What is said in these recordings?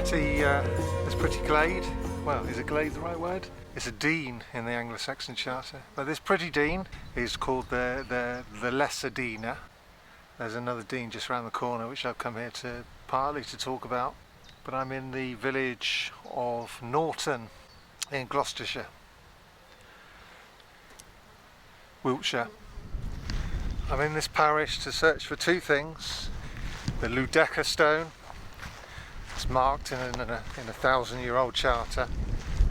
pretty glade. Well, is a glade the right word? It's a dean in the Anglo-Saxon Charter. But this pretty dean is called the Lesser Deaner. There's another dean just around the corner which I've come here to partly to talk about. But I'm in the village of Norton in Gloucestershire, Wiltshire. I'm in this parish to search for two things: the Ludec Ston. It's marked in a 1,000-year-old charter,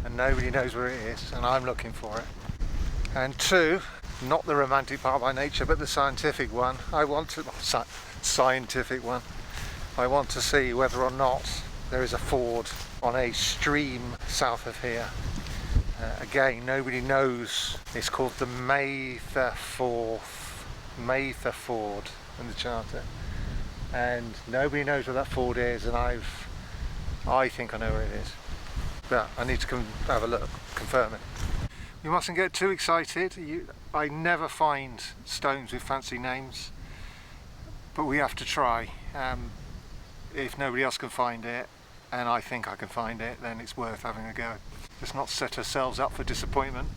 and nobody knows where it is, and I'm looking for it. And two, not the romantic part by nature, but the scientific one. I want to see whether or not there is a ford on a stream south of here. Again, nobody knows. It's called the Magthe Ford in the charter, and nobody knows where that ford is, and I think I know where it is, but I need to come have a look, confirm it. You mustn't get too excited. I never find stones with fancy names, but we have to try. If nobody else can find it, and I think I can find it, then it's worth having a go. Let's not set ourselves up for disappointment.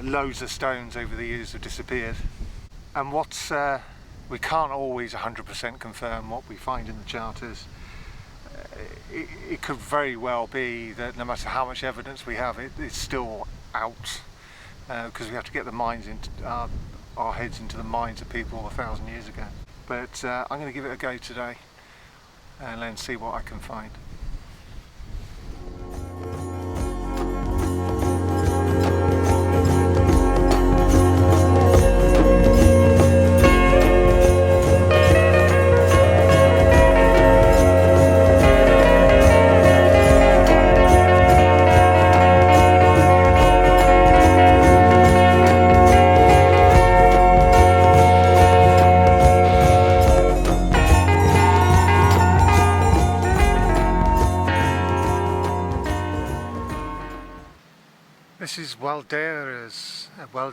Loads of stones over the years have disappeared, and we can't always 100% confirm what we find in the charters. It could very well be that no matter how much evidence we have, it's still out, because we have to get the minds into our heads into the minds of people 1,000 years ago. But I'm going to give it a go today and then see what I can find. This is Waldere's well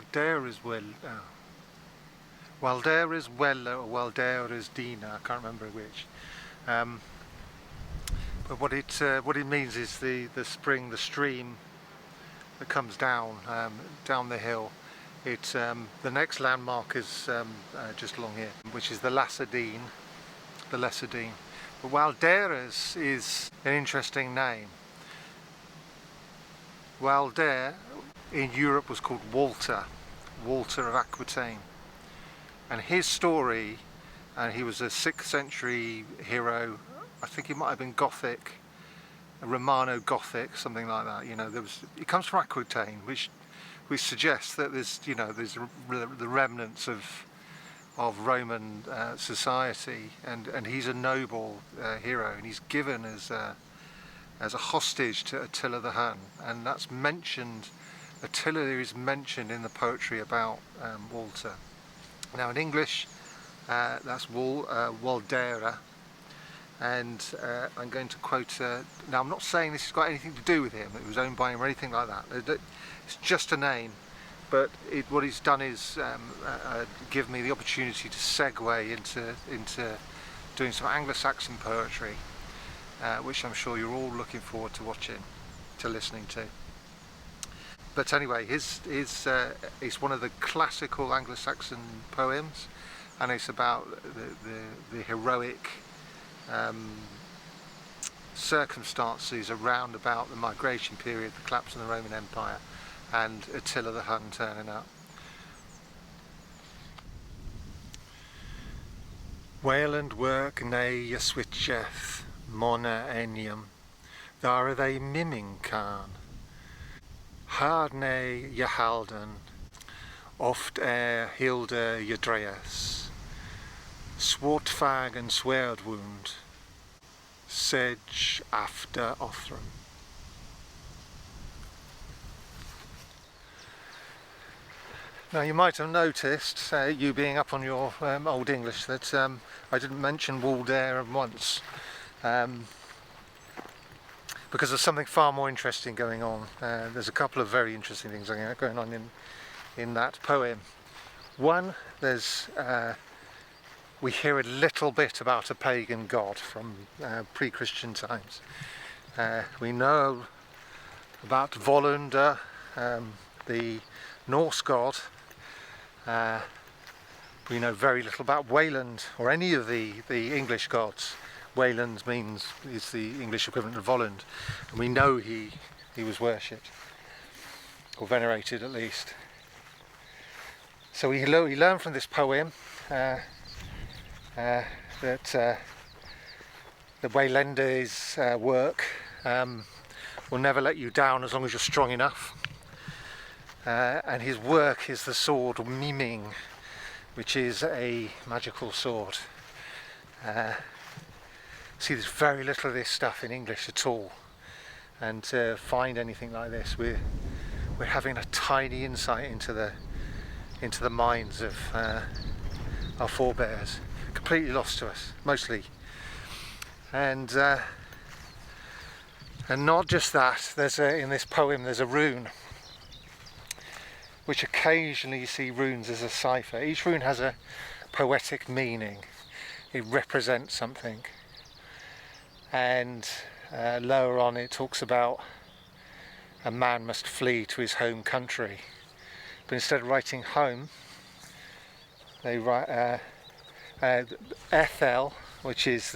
or Waldere's Dina. I can't remember which. But what it means is the stream that comes down the hill. The next landmark is just along here, which is the Lesser Dean. But Waldere's is an interesting name. Waldere in Europe was called Walter of Aquitaine, and his story, and he was a 6th century hero. I think he might have been Gothic, Romano-Gothic, something like that. It comes from Aquitaine, which suggests that there's the remnants of Roman society, and he's a noble hero, and he's given as a hostage to Atilla the Hun, and that's mentioned. Attila is mentioned in the poetry about Walter. Now in English, that's Waldere, and I'm going to quote. Now I'm not saying this has got anything to do with him. It was owned by him or anything like that. It's just a name, but what he's done is give me the opportunity to segue into doing some Anglo-Saxon poetry. Which I'm sure you're all looking forward to listening to. But anyway, it's one of the classical Anglo-Saxon poems, and it's about the heroic circumstances around about the migration period, the collapse of the Roman Empire, and Atilla the Hun turning up. Wayland work nay switcheth Mona enium, thar they Mimming can. Hard nay Halden, oft Hilde Yadreas, Swartfag and Swerd wound, Sedge after Othram. Now you might have noticed, you being up on your Old English, that I didn't mention Waldere once. Because there's something far more interesting going on. There's a couple of very interesting things going on in that poem. One, we hear a little bit about a pagan god from pre-Christian times, We know about Waldere, the Norse god. We know very little about Wayland or any of the English gods. Wayland is the English equivalent of Volland, and we know he was worshipped, or venerated at least. So we learn from this poem that the Waylander's work will never let you down as long as you're strong enough. And his work is the sword Mimming, which is a magical sword. See, there's very little of this stuff in English at all, and to find anything like this, we're having a tiny insight into the minds of our forebears, completely lost to us, mostly. And not just that. In this poem, there's a rune, which occasionally you see runes as a cipher. Each rune has a poetic meaning. It represents something. And lower on it talks about a man must flee to his home country. But instead of writing home, they write Ethel, which is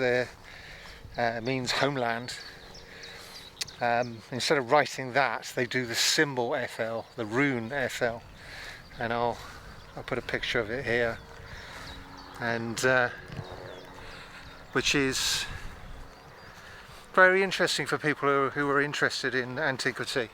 means homeland. Instead of writing that, they do the symbol Ethel, the rune Ethel, and I'll put a picture of it here, and which is very interesting for people who are interested in antiquity.